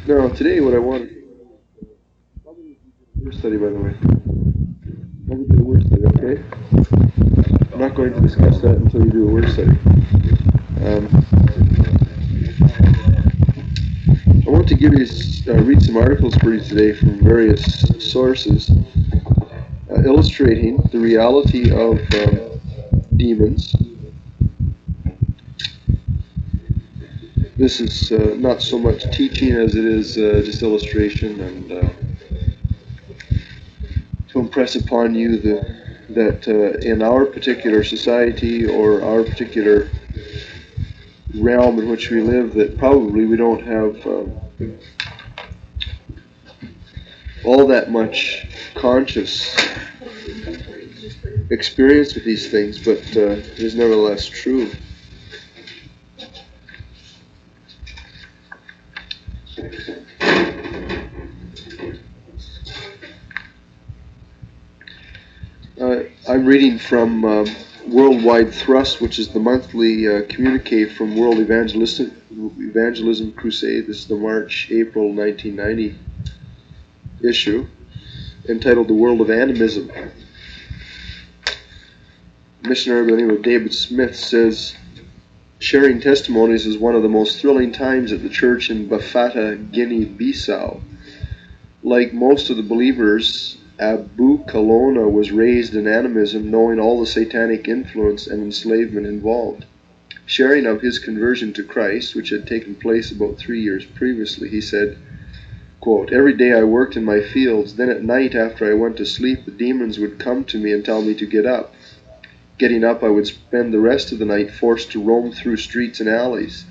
Now, today what I want to word study, by the way. Probably do a word study, okay? I'm not going to discuss that until you do a word study. I want to give you, read some articles for you today from various sources, illustrating the reality of demons. This is not so much teaching as it is just illustration, and to impress upon you that in our particular society or our particular realm in which we live, that probably we don't have all that much conscious experience with these things, but it is nevertheless true. I'm reading from Worldwide Thrust, which is the monthly communique from World Evangelism Crusade. This is the March-April 1990 issue, entitled The World of Animism. Missionary by the name of David Smith says, sharing testimonies is one of the most thrilling times at the church in Bafata, Guinea-Bissau. Like most of the believers, Abu Kalona was raised in animism, knowing all the satanic influence and enslavement involved. Sharing of his conversion to Christ, which had taken place about 3 years previously, he said, quote, every day I worked in my fields, then at night after I went to sleep, the demons would come to me and tell me to get up. Getting up, I would spend the rest of the night forced to roam through streets and alleys.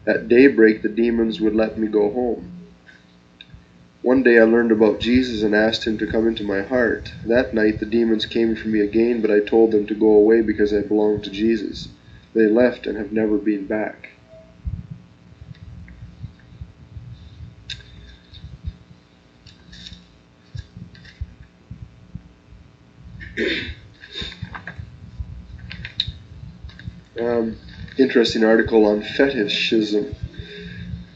At daybreak, the demons would let me go home. One day I learned about Jesus and asked him to come into my heart. That night the demons came for me again, but I told them to go away because I belonged to Jesus. They left and have never been back. Interesting article on fetishism.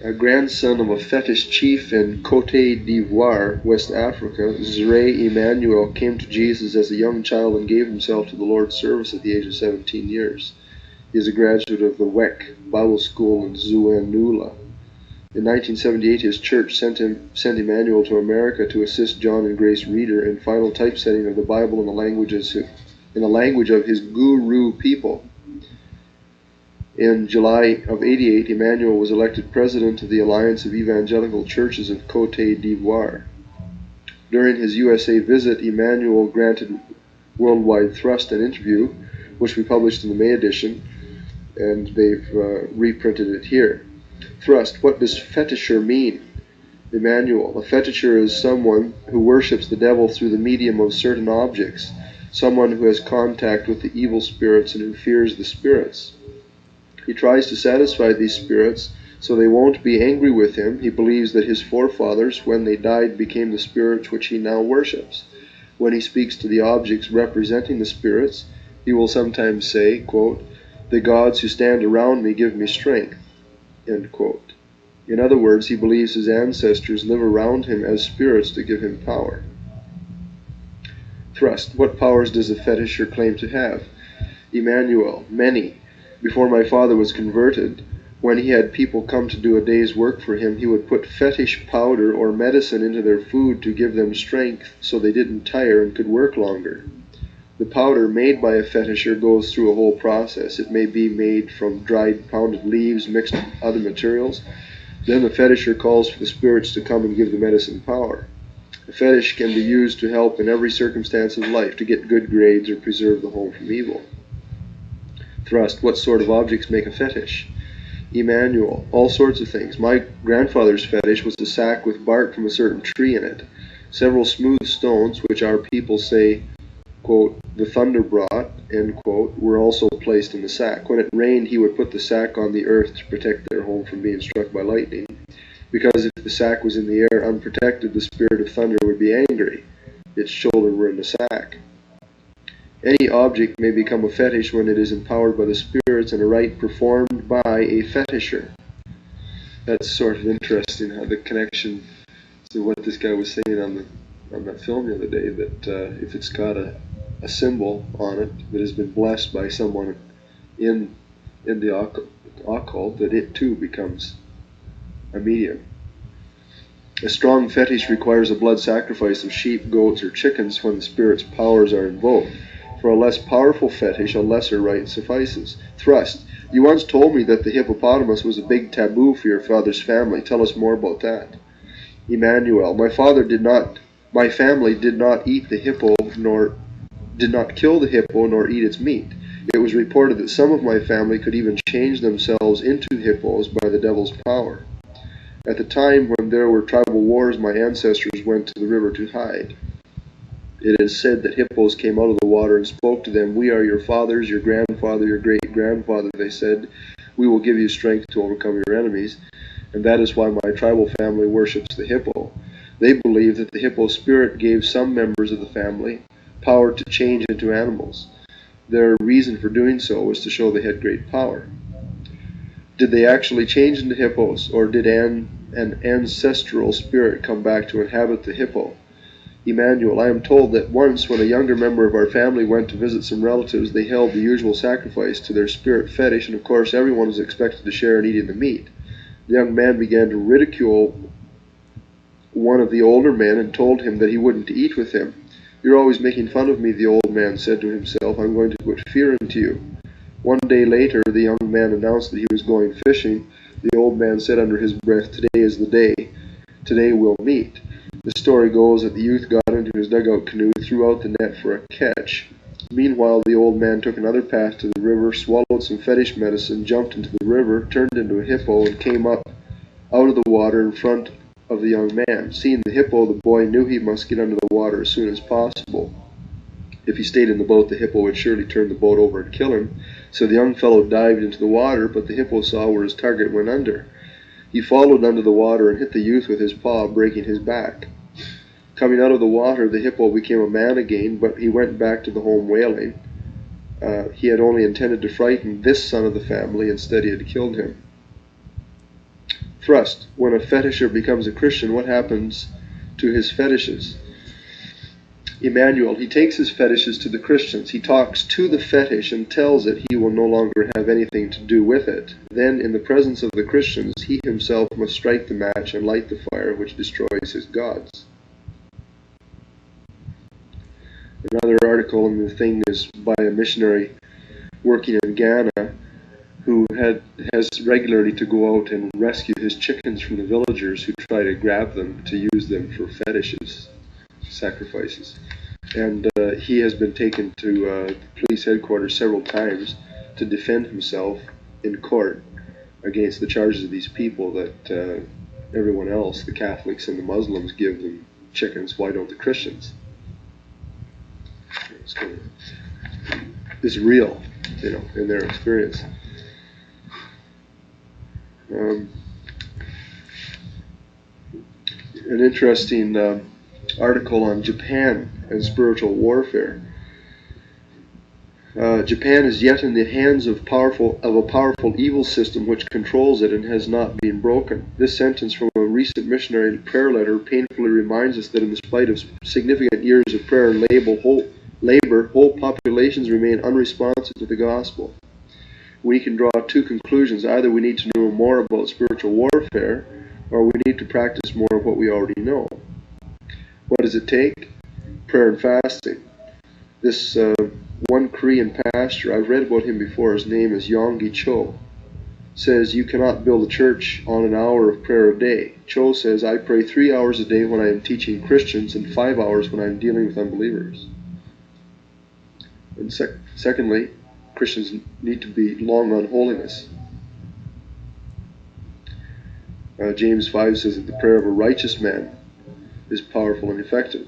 A grandson of a fetish chief in Cote d'Ivoire, West Africa, Zray Emmanuel, came to Jesus as a young child and gave himself to the Lord's service at the age of 17 years. He is a graduate of the WEC Bible School in Zouanoula. In 1978, his church sent Emmanuel to America to assist John and Grace Reeder in final typesetting of the Bible in the language of his guru people. In July of '88, Emmanuel was elected president of the Alliance of Evangelical Churches of Cote d'Ivoire. During his USA visit, Emmanuel granted Worldwide Thrust an interview, which we published in the May edition, and they've reprinted it here. Thrust, what does fetisher mean? Emmanuel, a fetisher is someone who worships the devil through the medium of certain objects, someone who has contact with the evil spirits and who fears the spirits. He tries to satisfy these spirits so they won't be angry with him. He believes that his forefathers, when they died, became the spirits which he now worships. When he speaks to the objects representing the spirits, he will sometimes say, quote, the gods who stand around me give me strength, end quote. In other words, he believes his ancestors live around him as spirits to give him power. Thrust, what powers does a fetisher claim to have? Emmanuel, many. Before my father was converted, when he had people come to do a day's work for him, he would put fetish powder or medicine into their food to give them strength so they didn't tire and could work longer. The powder made by a fetisher goes through a whole process. It may be made from dried pounded leaves mixed with other materials. Then the fetisher calls for the spirits to come and give the medicine power. A fetish can be used to help in every circumstance of life, to get good grades or preserve the home from evil. Thrust, what sort of objects make a fetish? Emmanuel, all sorts of things. My grandfather's fetish was a sack with bark from a certain tree in it. Several smooth stones, which our people say, quote, the thunder brought, end quote, were also placed in the sack. When it rained, he would put the sack on the earth to protect their home from being struck by lightning. Because if the sack was in the air unprotected, the spirit of thunder would be angry. Its children were in the sack. Any object may become a fetish when it is empowered by the spirits and a rite performed by a fetisher. That's sort of interesting how the connection to what this guy was saying on that film the other day, that if it's got a symbol on it that has been blessed by someone in the occult, that it too becomes a medium. A strong fetish requires a blood sacrifice of sheep, goats, or chickens when the spirit's powers are invoked. For a less powerful fetish, a lesser rite suffices. Thrust. You once told me that the hippopotamus was a big taboo for your father's family. Tell us more about that. Emmanuel. My family did not eat the hippo, nor did not kill the hippo, nor eat its meat. It was reported that some of my family could even change themselves into hippos by the devil's power. At the time when there were tribal wars, my ancestors went to the river to hide. It is said that hippos came out of the water and spoke to them. We are your fathers, your grandfather, your great-grandfather, they said. We will give you strength to overcome your enemies. And that is why my tribal family worships the hippo. They believe that the hippo spirit gave some members of the family power to change into animals. Their reason for doing so was to show they had great power. Did they actually change into hippos, or did an ancestral spirit come back to inhabit the hippo? Emmanuel, I am told that once when a younger member of our family went to visit some relatives, they held the usual sacrifice to their spirit fetish, and of course everyone was expected to share in eating the meat. The young man began to ridicule one of the older men and told him that he wouldn't eat with him. You're always making fun of me, the old man said to himself. I'm going to put fear into you. One day later, the young man announced that he was going fishing. The old man said under his breath, today is the day. Today we'll meet. The story goes that the youth got into his dugout canoe, threw out the net for a catch. Meanwhile, the old man took another path to the river, swallowed some fetish medicine, jumped into the river, turned into a hippo, and came up out of the water in front of the young man. Seeing the hippo, the boy knew he must get under the water as soon as possible. If he stayed in the boat, the hippo would surely turn the boat over and kill him. So the young fellow dived into the water, but the hippo saw where his target went under. He followed under the water and hit the youth with his paw, breaking his back. Coming out of the water, the hippo became a man again, but he went back to the home wailing. He had only intended to frighten this son of the family, instead he had killed him. Thrust. When a fetisher becomes a Christian, what happens to his fetishes? Emmanuel, he takes his fetishes to the Christians. He talks to the fetish and tells it he will no longer have anything to do with it. Then, in the presence of the Christians, he himself must strike the match and light the fire which destroys his gods. Another article in the thing is by a missionary working in Ghana who has regularly to go out and rescue his chickens from the villagers who try to grab them to use them for fetishes, sacrifices. And he has been taken to police headquarters several times to defend himself in court against the charges of these people that everyone else, the Catholics and the Muslims, give them chickens. Why don't the Christians? It's real, in their experience. An interesting article on Japan and spiritual warfare. Japan is yet in the hands of a powerful evil system which controls it and has not been broken. This sentence from a recent missionary prayer letter painfully reminds us that in spite of significant years of prayer and labor, whole populations remain unresponsive to the gospel. We can draw two conclusions. Either we need to know more about spiritual warfare, or we need to practice more of what we already know. What does it take? Prayer and fasting. This one Korean pastor, I've read about him before, his name is Yonggi Cho, says you cannot build a church on an hour of prayer a day. Cho says, I pray 3 hours a day when I am teaching Christians and 5 hours when I am dealing with unbelievers. And secondly, Christians need to be long on holiness. James 5 says that the prayer of a righteous man is powerful and effective.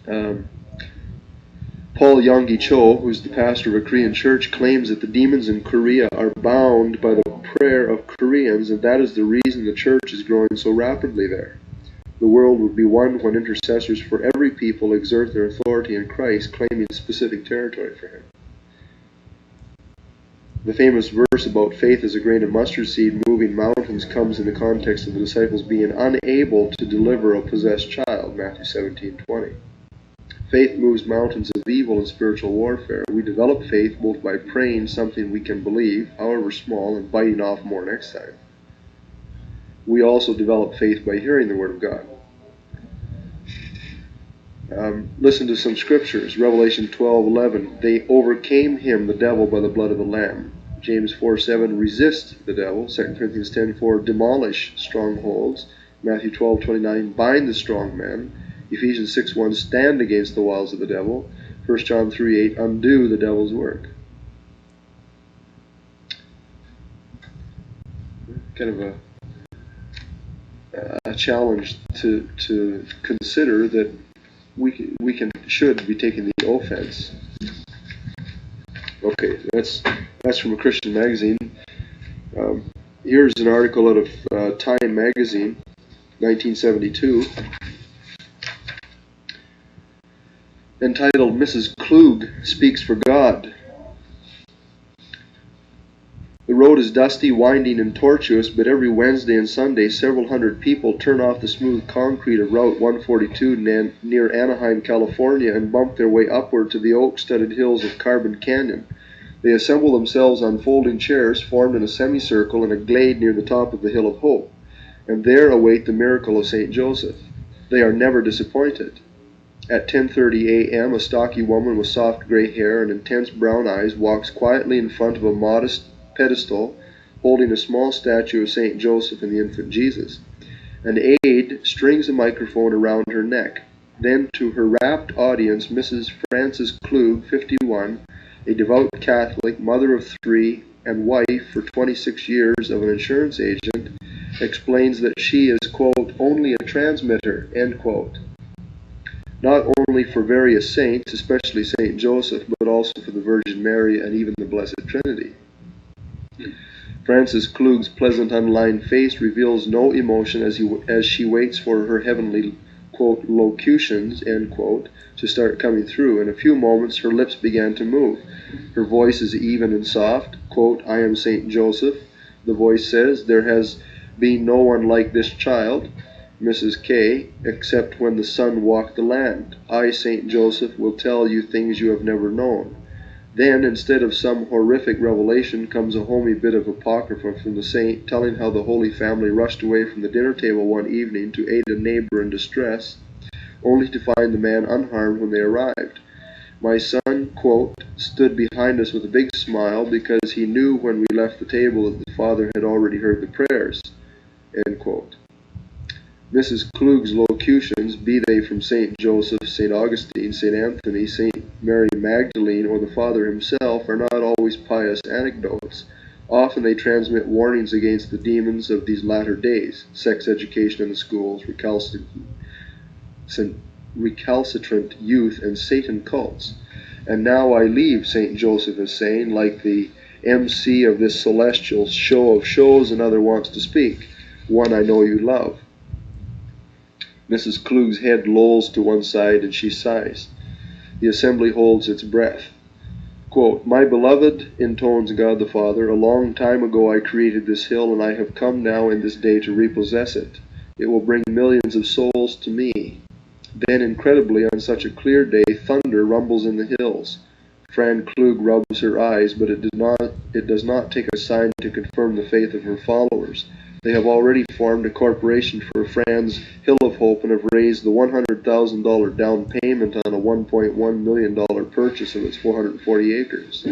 Paul Yonggi Cho, who's the pastor of a Korean church, claims that the demons in Korea are bound by the prayer of Koreans, and that is the reason the church is growing so rapidly there. The world would be one when intercessors for every people exert their authority in Christ, claiming specific territory for him. The famous verse about faith as a grain of mustard seed moving mountains comes in the context of the disciples being unable to deliver a possessed child, Matthew 17:20. Faith moves mountains of evil in spiritual warfare. We develop faith both by praying something we can believe, however small, and biting off more next time. We also develop faith by hearing the Word of God. Listen to some scriptures. Revelation 12:11. They overcame him, the devil, by the blood of the Lamb. James 4:7. Resist the devil. 2 Corinthians 10:4. Demolish strongholds. Matthew 12:29. Bind the strong man. Ephesians 6:1. Stand against the wiles of the devil. 1 John 3:8. Undo the devil's work. Kind of a challenge to consider that we should be taking the offense. Okay, that's from a Christian magazine. Here's an article out of Time magazine, 1972, entitled "Mrs. Klug Speaks for God." The road is dusty, winding, and tortuous, but every Wednesday and Sunday several hundred people turn off the smooth concrete of Route 142 near Anaheim, California, and bump their way upward to the oak-studded hills of Carbon Canyon. They assemble themselves on folding chairs formed in a semicircle in a glade near the top of the Hill of Hope, and there await the miracle of St. Joseph. They are never disappointed. At 10:30 a.m., a stocky woman with soft gray hair and intense brown eyes walks quietly in front of a modest pedestal holding a small statue of St. Joseph and the infant Jesus. An aide strings a microphone around her neck. Then to her rapt audience, Mrs. Frances Klug, 51, a devout Catholic, mother of 3, and wife for 26 years of an insurance agent, explains that she is, quote, only a transmitter, end quote. Not only for various saints, especially St. Joseph, but also for the Virgin Mary and even the Blessed Trinity. Frances Klug's pleasant unlined face reveals no emotion as she waits for her heavenly, quote, locutions, end quote, to start coming through. In a few moments her lips began to move. Her voice is even and soft. Quote, I am St. Joseph, the voice says. There has been no one like this child, Mrs. K., except when the Son walked the land. I, St. Joseph, will tell you things you have never known. Then, instead of some horrific revelation, comes a homey bit of apocrypha from the saint, telling how the Holy Family rushed away from the dinner table one evening to aid a neighbor in distress, only to find the man unharmed when they arrived. My son, quote, stood behind us with a big smile because he knew when we left the table that the Father had already heard the prayers, end quote. Mrs. Klug's locutions, be they from St. Joseph, St. Augustine, St. Anthony, St. Mary Magdalene, or the Father himself, are not always pious anecdotes. Often they transmit warnings against the demons of these latter days, sex education in the schools, recalcitrant youth, and Satan cults. And now I leave, St. Joseph is saying, like the MC of this celestial show of shows, another wants to speak, one I know you love. Mrs. Klug's head lolls to one side and she sighs. The assembly holds its breath. Quote, my beloved, intones God the Father, a long time ago I created this hill, and I have come now in this day to repossess it. It will bring millions of souls to me. Then, incredibly, on such a clear day, thunder rumbles in the hills. Fran Klug rubs her eyes, but it does not take a sign to confirm the faith of her followers. They have already formed a corporation for Fran's Hill of Hope and have raised the $100,000 down payment on a $1.1 million purchase of its 440 acres.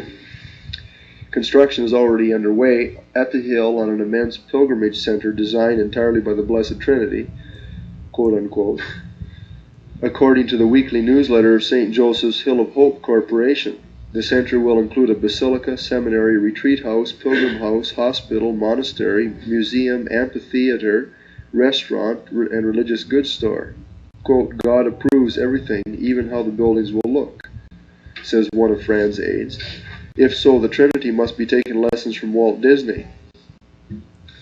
Construction is already underway at the hill on an immense pilgrimage center designed entirely by the Blessed Trinity, quote unquote, according to the weekly newsletter of St. Joseph's Hill of Hope Corporation. The center will include a basilica, seminary, retreat house, pilgrim house, hospital, monastery, museum, amphitheater, restaurant, and religious goods store. Quote, God approves everything, even how the buildings will look, says one of Fran's aides. If so, the Trinity must be taking lessons from Walt Disney.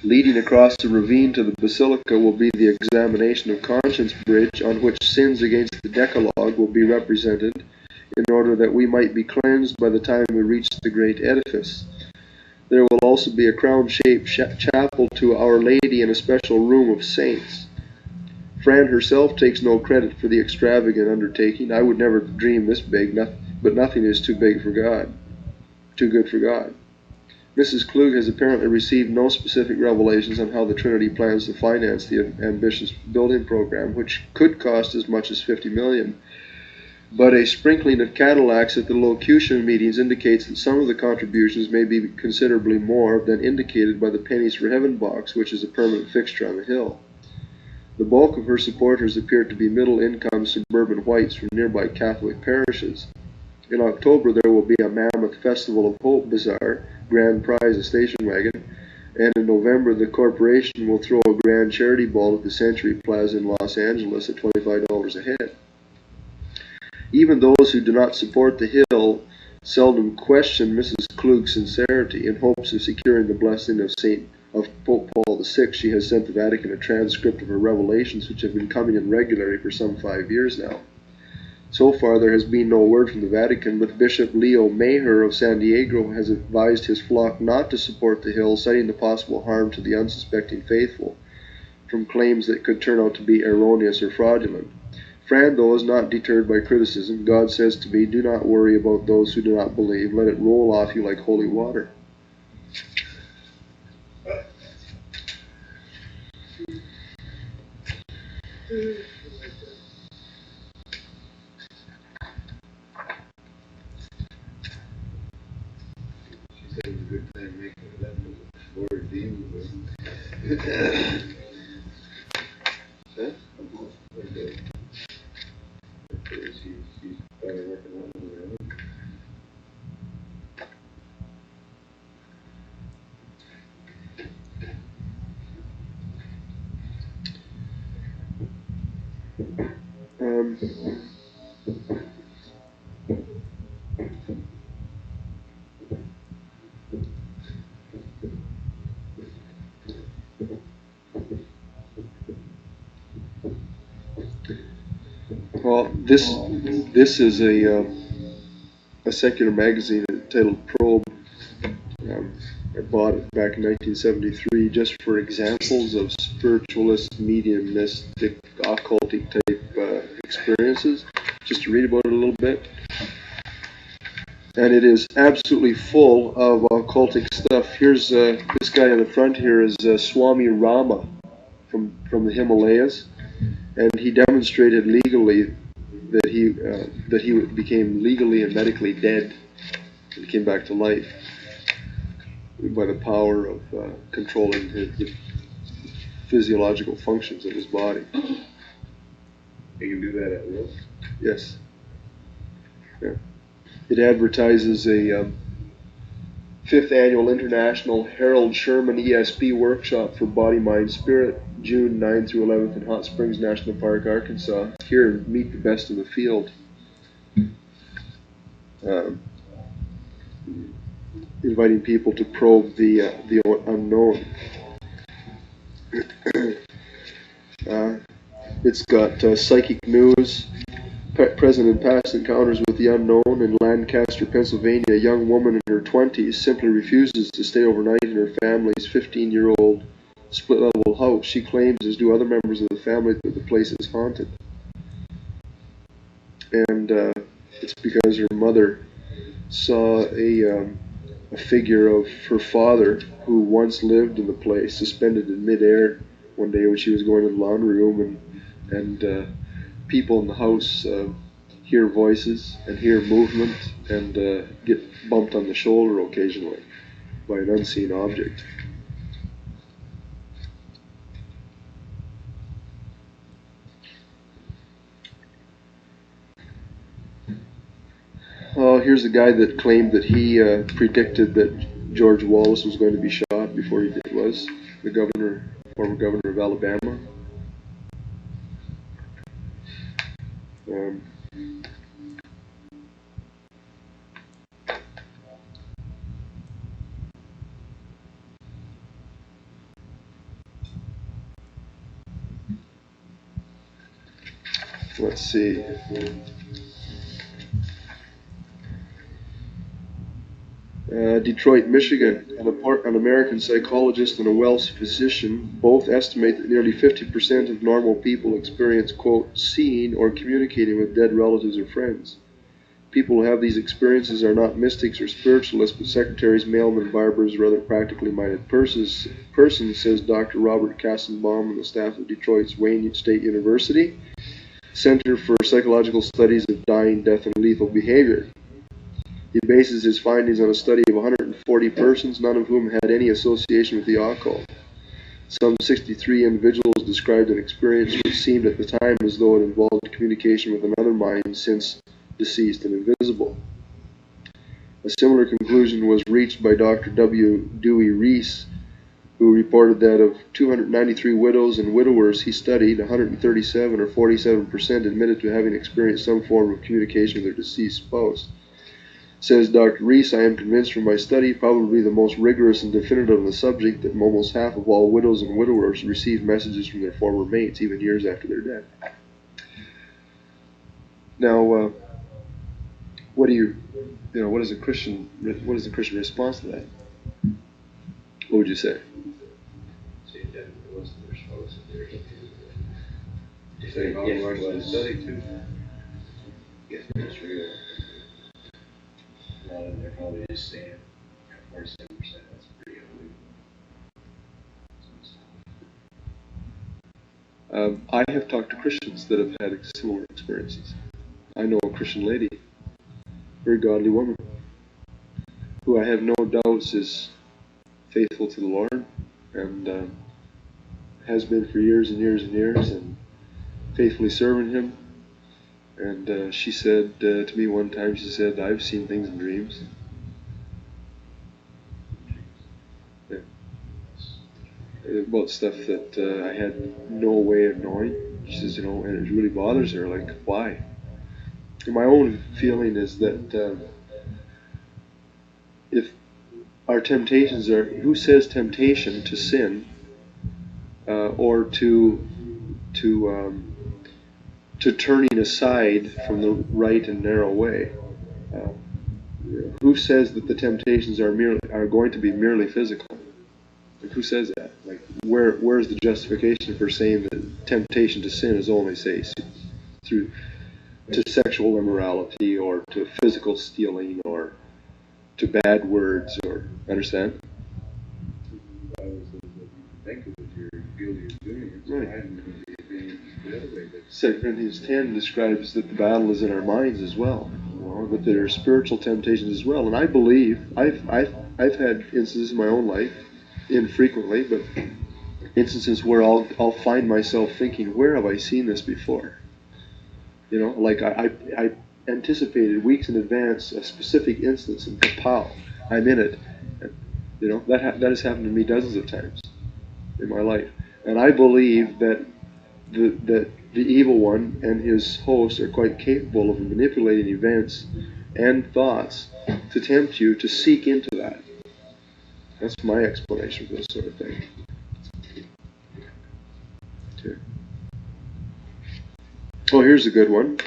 Leading across the ravine to the basilica will be the examination of conscience bridge on which sins against the Decalogue will be represented, in order that we might be cleansed by the time we reach the great edifice. There will also be a crown-shaped chapel to Our Lady and a special room of saints. Fran herself takes no credit for the extravagant undertaking. I would never dream this big, but nothing is too big for God, too good for God. Mrs. Klug has apparently received no specific revelations on how the Trinity plans to finance the ambitious building program, which could cost as much as $50 million. But a sprinkling of Cadillacs at the locution meetings indicates that some of the contributions may be considerably more than indicated by the Pennies for Heaven box, which is a permanent fixture on the hill. The bulk of her supporters appear to be middle-income suburban whites from nearby Catholic parishes. In October, there will be a mammoth Festival of Hope Bazaar, grand prize a station wagon, and in November, the corporation will throw a grand charity ball at the Century Plaza in Los Angeles at $25 a head. Even those who do not support the hill seldom question Mrs. Klug's sincerity. In hopes of securing the blessing of Pope Paul VI, she has sent the Vatican a transcript of her revelations, which have been coming in regularly for some 5 years now. So far, there has been no word from the Vatican, but Bishop Leo Maher of San Diego has advised his flock not to support the hill, citing the possible harm to the unsuspecting faithful from claims that could turn out to be erroneous or fraudulent. Fran, though, is not deterred by criticism. God says to me, do not worry about those who do not believe. Let it roll off you like holy water. She said it was a good time making it up with the Lord dealing with him. Huh? Okay. She's probably working on it around. Well, this is a secular magazine entitled Probe. I bought it back in 1973 just for examples of spiritualist, mediumistic, occultic type experiences, just to read about it a little bit. And it is absolutely full of occultic stuff. Here's this guy on the front here is Swami Rama from the Himalayas, and he demonstrated legally that he became legally and medically dead and came back to life by the power of controlling the physiological functions of his body. You can do that at will? Yes. Yeah. It advertises a 5th Annual International Harold Sherman ESP Workshop for Body, Mind, Spirit, June 9th through 11th in Hot Springs National Park, Arkansas. Here, meet the best in the field. Inviting people to probe the unknown. It's got psychic news, present and past encounters with the unknown. In Lancaster, Pennsylvania, a young woman in her 20s simply refuses to stay overnight in her family's 15-year-old split-level house. She claims, as do other members of the family, that the place is haunted. And it's because her mother saw a figure of her father, who once lived in the place, suspended in midair one day when she was going to the laundry room, and people in the house hear voices and hear movement and get bumped on the shoulder occasionally by an unseen object. Oh, here's a guy that claimed that he predicted that George Wallace was going to be shot before he was, the former governor of Alabama. Let's see. Detroit, Michigan, an American psychologist and a Welsh physician both estimate that nearly 50% of normal people experience, quote, seeing or communicating with dead relatives or friends. People who have these experiences are not mystics or spiritualists, but secretaries, mailmen, barbers, or other practically minded persons, says Dr. Robert Kassenbaum and the staff of Detroit's Wayne State University Center for Psychological Studies of Dying, Death, and Lethal Behavior. He bases his findings on a study of 140 persons, none of whom had any association with the occult. Some 63 individuals described an experience which seemed at the time as though it involved communication with another mind since deceased and invisible. A similar conclusion was reached by Dr. W. Dewey Reese, who reported that of 293 widows and widowers he studied, 137 or 47% admitted to having experienced some form of communication with their deceased spouse. Says Dr. Reese, I am convinced from my study, probably the most rigorous and definitive on the subject, that almost half of all widows and widowers receive messages from their former mates, even years after their death. Now, what is the Christian response to that? What would you say? Say that it wasn't their spouse and they're say how large the study too. Yes, that's real. A lot of them probably just saying 47%. That's pretty ugly. I have talked to Christians that have had similar experiences. I know a Christian lady, very godly woman, who I have no doubts is faithful to the Lord and has been for years and years and years and faithfully serving Him. And she said to me one time, she said, I've seen things in dreams. Yeah. About stuff that I had no way of knowing. She says, and it really bothers her, like, why? And my own feeling is that if our temptations are, who says temptation to sin or to turning aside from the right and narrow way? Who says that the temptations are going to be merely physical? Like, who says that? Like, where's the justification for saying that temptation to sin is only, say, through to sexual immorality or to physical stealing or to bad words, or understand? The Bible says that you think of it, you're guilty of doing it. So Right. I didn't really the other way. 2 Corinthians 10 describes that the battle is in our minds as well, that there are spiritual temptations as well. And I believe I've had instances in my own life, infrequently, but instances where I'll find myself thinking, where have I seen this before? Like I anticipated weeks in advance a specific instance, and pow, I'm in it. That has happened to me dozens of times in my life, and I believe that the evil one and his hosts are quite capable of manipulating events and thoughts to tempt you to seek into that. That's my explanation for this sort of thing. Okay. Oh, here's a good one.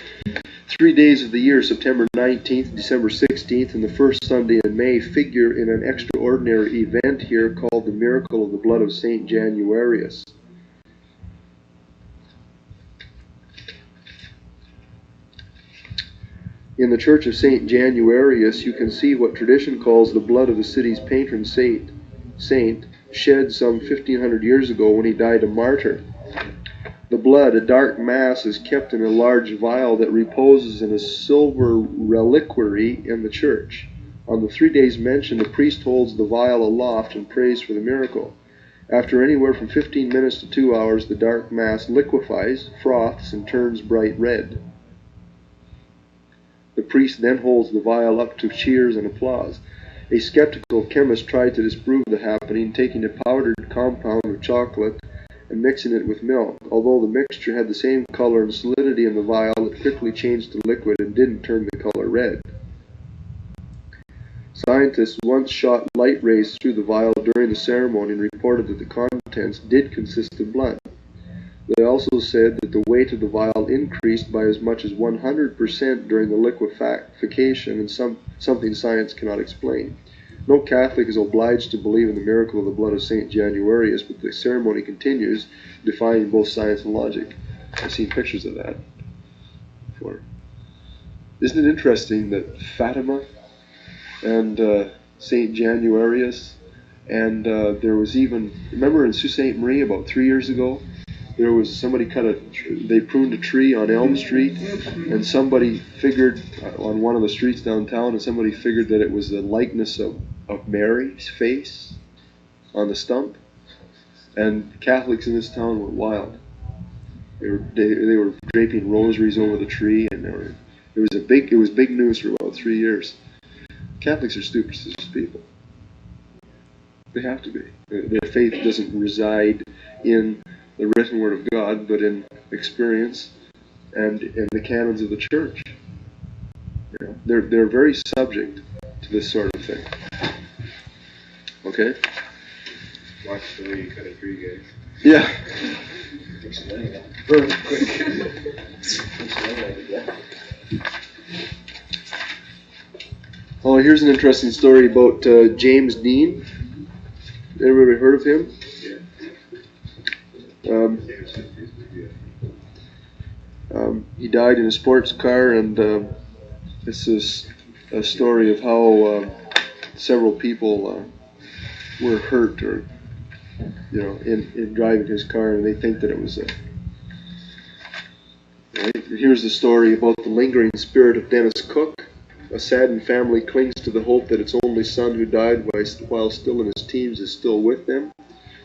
3 days of the year, September 19th, December 16th, and the first Sunday in May, figure in an extraordinary event here called the miracle of the blood of St. Januarius. In the church of St. Januarius, you can see what tradition calls the blood of the city's patron saint shed some 1,500 years ago when he died a martyr. The blood, a dark mass, is kept in a large vial that reposes in a silver reliquary in the church. On the 3 days mentioned, the priest holds the vial aloft and prays for the miracle. After anywhere from 15 minutes to 2 hours, the dark mass liquefies, froths, and turns bright red. The priest then holds the vial up to cheers and applause. A skeptical chemist tried to disprove the happening, taking a powdered compound of chocolate and mixing it with milk. Although the mixture had the same color and solidity in the vial, it quickly changed to liquid and didn't turn the color red. Scientists once shot light rays through the vial during the ceremony and reported that the contents did consist of blood. They also said that the weight of the vial increased by as much as 100% during the liquefaction, and something science cannot explain. No Catholic is obliged to believe in the miracle of the blood of St. Januarius, but the ceremony continues, defying both science and logic. I've seen pictures of that before. Isn't it interesting that Fatima and St. Januarius, and there was even, remember in Sault Ste. Marie about 3 years ago, there was somebody they pruned a tree on Elm Street, and somebody figured, on one of the streets downtown, and somebody figured that it was the likeness of Mary's face on the stump, and Catholics in this town went wild. They were draping rosaries over the tree, and it was big news for about 3 years. Catholics are superstitious people. They have to be. Their faith doesn't reside in the written word of God, but in experience and in the canons of the church. You know, they're very subject to this sort of thing. Okay? Watch the way you cut a tree, guys. Yeah. Very quick. Oh, here's an interesting story about James Dean. Everybody heard of him? He died in a sports car, and this is a story of how several people were hurt, or in driving his car, and they think that it was right? Here's the story about the lingering spirit of Dennis Cook. A saddened family clings to the hope that its only son, who died while still in his teens, is still with them.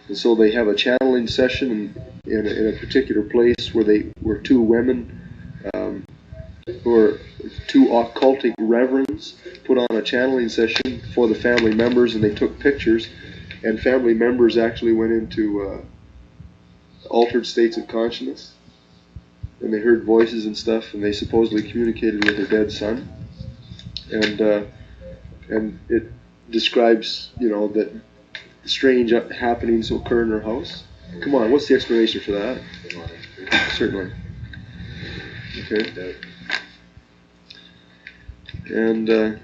And so they have a channeling session in a particular place where two women, who are two occultic reverends, put on a channeling session for the family members, and they took pictures. And family members actually went into altered states of consciousness, and they heard voices and stuff, and they supposedly communicated with their dead son. And it describes, that strange happenings occur in their house. Come on, what's the explanation for that? Certainly. Okay. And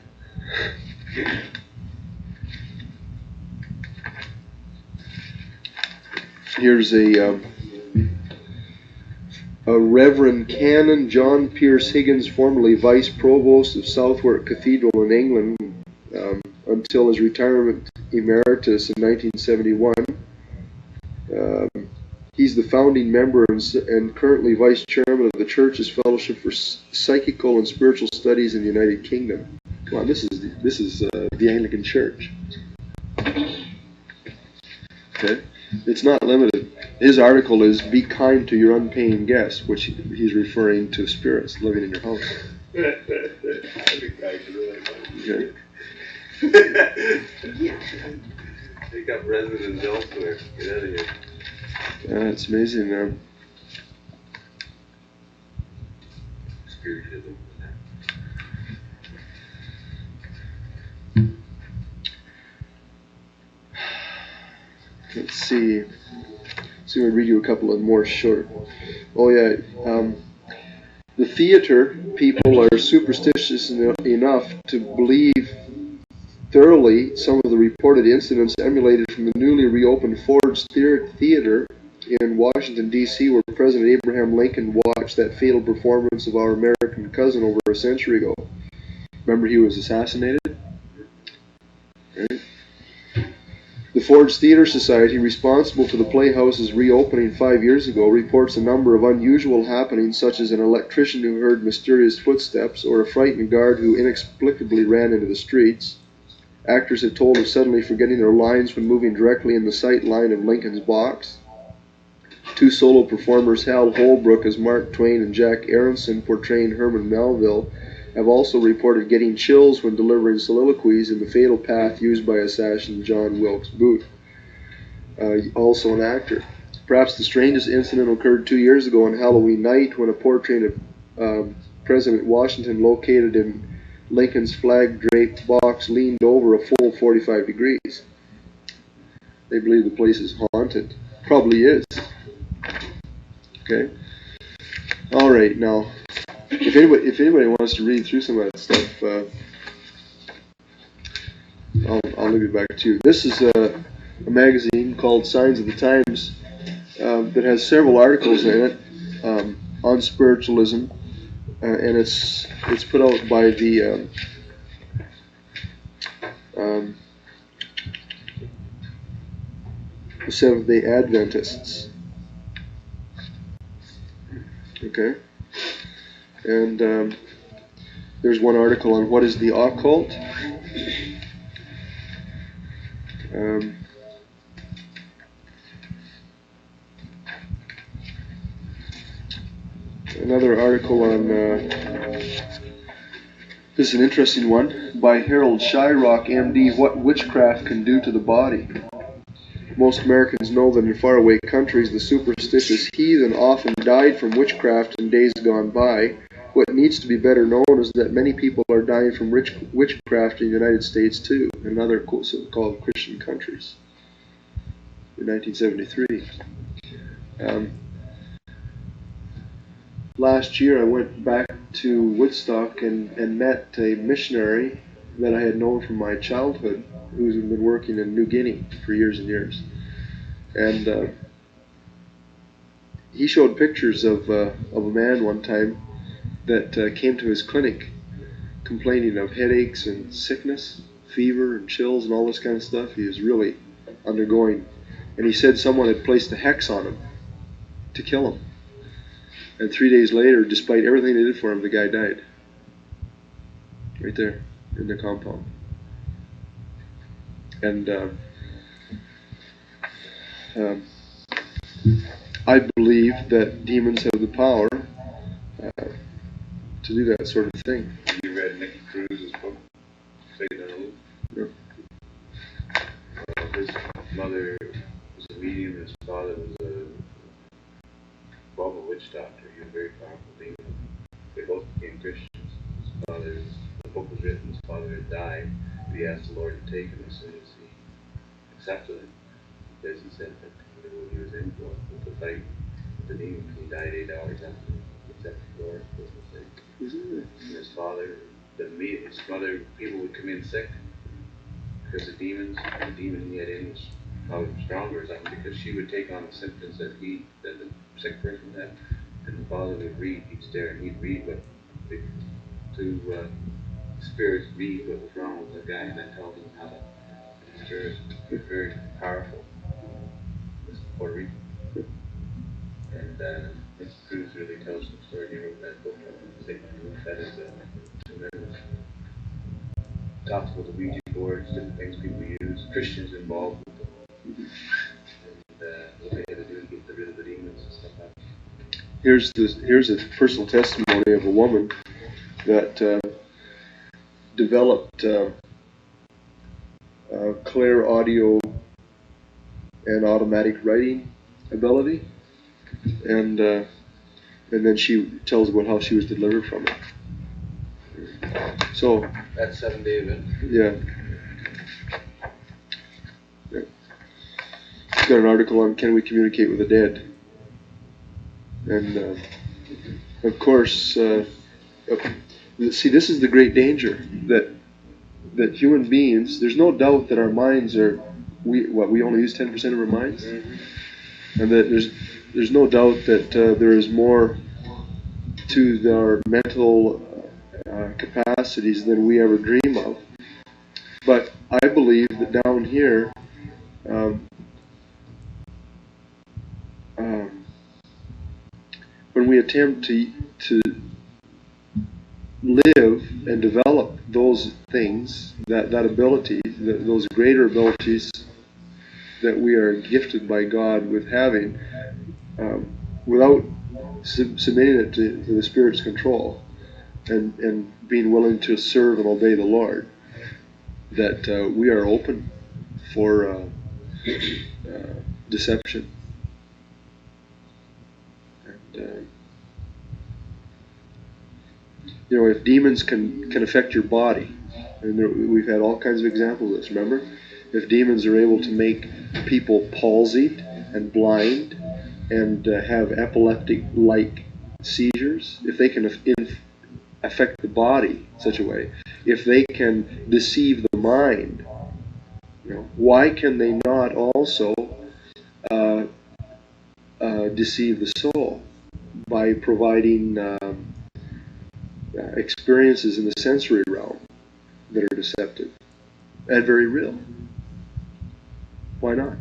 here's a Reverend Canon John Pierce Higgins, formerly Vice Provost of Southwark Cathedral in England, until his retirement emeritus in 1971. He's the founding member and currently Vice Chairman of the Church's Fellowship for Psychical and Spiritual Studies in the United Kingdom. Come on, this is the Anglican Church. Okay, it's not limited. His article is "Be kind to your unpaying guests," which he's referring to spirits living in your house. Okay. They got residents elsewhere. Get out of here. It's amazing. Spiritism. Let's see. So we'll read you a couple of more short. Oh yeah. The theater people are superstitious enough to believe thoroughly some of the reported incidents emulated from the newly reopened Ford's Theater in Washington, D.C., where President Abraham Lincoln watched that fatal performance of our American cousin over a century ago. Remember, he was assassinated? Right? The Ford's Theater Society, responsible for the Playhouse's reopening 5 years ago, reports a number of unusual happenings, such as an electrician who heard mysterious footsteps, or a frightened guard who inexplicably ran into the streets. Actors had told of suddenly forgetting their lines when moving directly in the sight line of Lincoln's box. Two solo performers, Hal Holbrook as Mark Twain and Jack Aronson portraying Herman Melville, have also reported getting chills when delivering soliloquies in the fatal path used by assassin John Wilkes Booth, also an actor. Perhaps the strangest incident occurred 2 years ago on Halloween night, when a portrait of President Washington located in Lincoln's flag-draped box leaned over a full 45 degrees. They believe the place is haunted. Probably is. Okay? Alright, now, if anybody wants to read through some of that stuff, I'll leave it back to you. This is a magazine called Signs of the Times that has several articles in it on spiritualism, and it's put out by the Seventh-day Adventists. Okay, and there's one article on what is the occult. Another article on this is an interesting one by Harold Shyrock, MD, What Witchcraft Can Do to the Body. Most Americans know that in faraway countries the superstitious heathen often died from witchcraft in days gone by. What needs to be better known is that many people are dying from witchcraft in the United States too, and other so-called Christian countries. In 1973. Last year I went back to Woodstock and met a missionary that I had known from my childhood, who's been working in New Guinea for years and years. And he showed pictures of a man one time that came to his clinic complaining of headaches and sickness, fever and chills and all this kind of stuff. He was really undergoing. And he said someone had placed a hex on him to kill him. And 3 days later, despite everything they did for him, the guy died. Right there in the compound. And I believe that demons have the power to do that sort of thing. You read Nick Cruz's book, Satan and Luke? Yeah. His mother was a medium, his father was a witch doctor. He was a very powerful demon. They both became Christians. The book was written, his father had died, but he asked the Lord to take him as soon as he accepted it, because he said that he was in for the fight with the demon. He died 8 hours after he accepted the Lord. And his father, his mother, people would come in sick because the demon he had in was probably stronger or something, because she would take on the symptoms that the sick person had, and the father would read, he'd stare and he'd read what the two spirits read what was wrong with the guy, and then tell him how to cure it. It was very powerful. This is Puerto Rico. And Mr. Cruz really tells the story. He wrote that book, Satan and Luke. That is tremendous. Talks about the Ouija boards, different things people use, Christians involved with them, and what they had to do to get rid of the demons and stuff like that. Here's a personal testimony of a woman that developed clear audio and automatic writing ability, and then she tells about how she was delivered from it. So That's 7 day event. yeah. She's got an article on Can We Communicate with the Dead? And of course, see, this is the great danger that human beings. There's no doubt that our minds are we only use 10% of our minds, and that there's no doubt that there is more to our mental capacities than we ever dream of. But I believe that down here, when we attempt to live and develop those things, that ability, those greater abilities that we are gifted by God with having, without submitting it to the Spirit's control, and being willing to serve and obey the Lord, that we are open for deception. And if demons can affect your body, and we've had all kinds of examples of this, remember? If demons are able to make people palsied and blind and have epileptic-like seizures, if they can affect the body in such a way, if they can deceive the mind Why can they not also deceive the soul by providing experiences in the sensory realm that are deceptive and very real? Why not?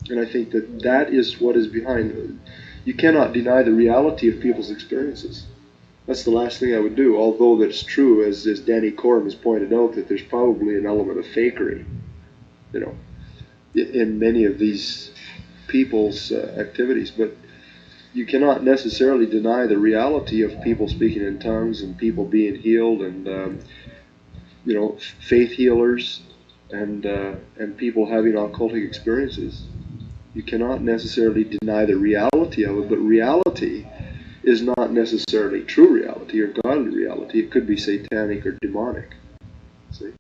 And I think that is what is behind it. You cannot deny the reality of people's experiences. That's the last thing I would do, although that's true, as Danny Corum has pointed out, that there's probably an element of fakery, in many of these people's activities. But you cannot necessarily deny the reality of people speaking in tongues and people being healed and faith healers and people having occultic experiences. You cannot necessarily deny the reality of it, but reality is not necessarily true reality or godly reality. It could be satanic or demonic. See?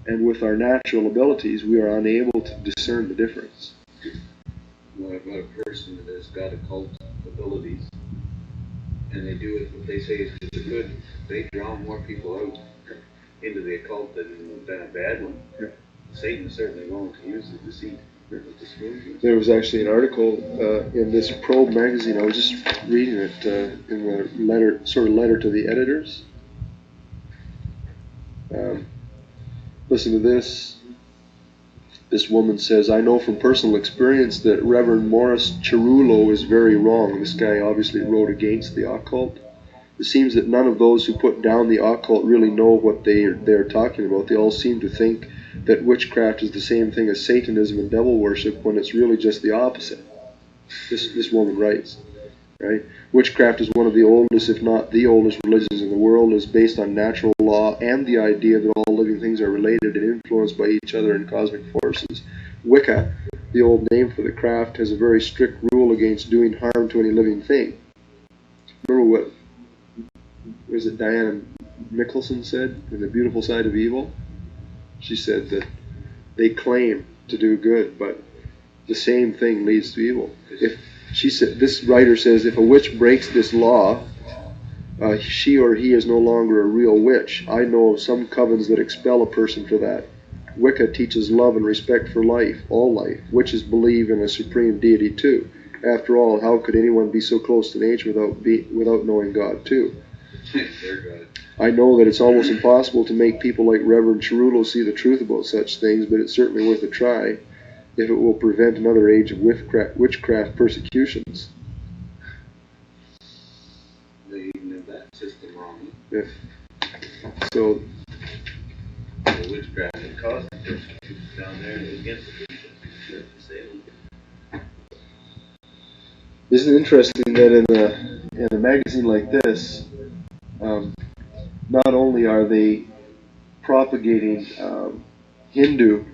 And with our natural abilities, we are unable to discern the difference. What about a person that has got occult abilities, and they do it, what they say is it's good, they draw more people out into the occult than a bad one. Yeah. Satan is certainly willing to use the deceit. There was actually an article in this Probe magazine. I was just reading it in the letter to the editors. Listen to this. This woman says, "I know from personal experience that Reverend Morris Cerullo is very wrong." This guy obviously wrote against the occult. It seems that none of those who put down the occult really know what they're talking about. They all seem to think that witchcraft is the same thing as Satanism and devil worship, when it's really just the opposite. This woman writes, right? Witchcraft is one of the oldest, if not the oldest, religions in the world. Is based on natural law and the idea that all living things are related and influenced by each other and cosmic forces. Wicca, the old name for the craft, has a very strict rule against doing harm to any living thing. Remember what was it Diana Nicholson said in The Beautiful Side of Evil? She said that they claim to do good, but the same thing leads to evil. This writer says, if a witch breaks this law, she or he is no longer a real witch. I know of some covens that expel a person for that. Wicca teaches love and respect for life, all life. Witches believe in a supreme deity too. After all, how could anyone be so close to nature without knowing God too? I know that it's almost impossible to make people like Reverend Cerullo see the truth about such things, but it's certainly worth a try if it will prevent another age of witchcraft persecutions. They even have that system wrong. Yeah. So, the witchcraft that caused the persecution down there against the Christians. Isn't it interesting that in a magazine like this, not only are they propagating Hindu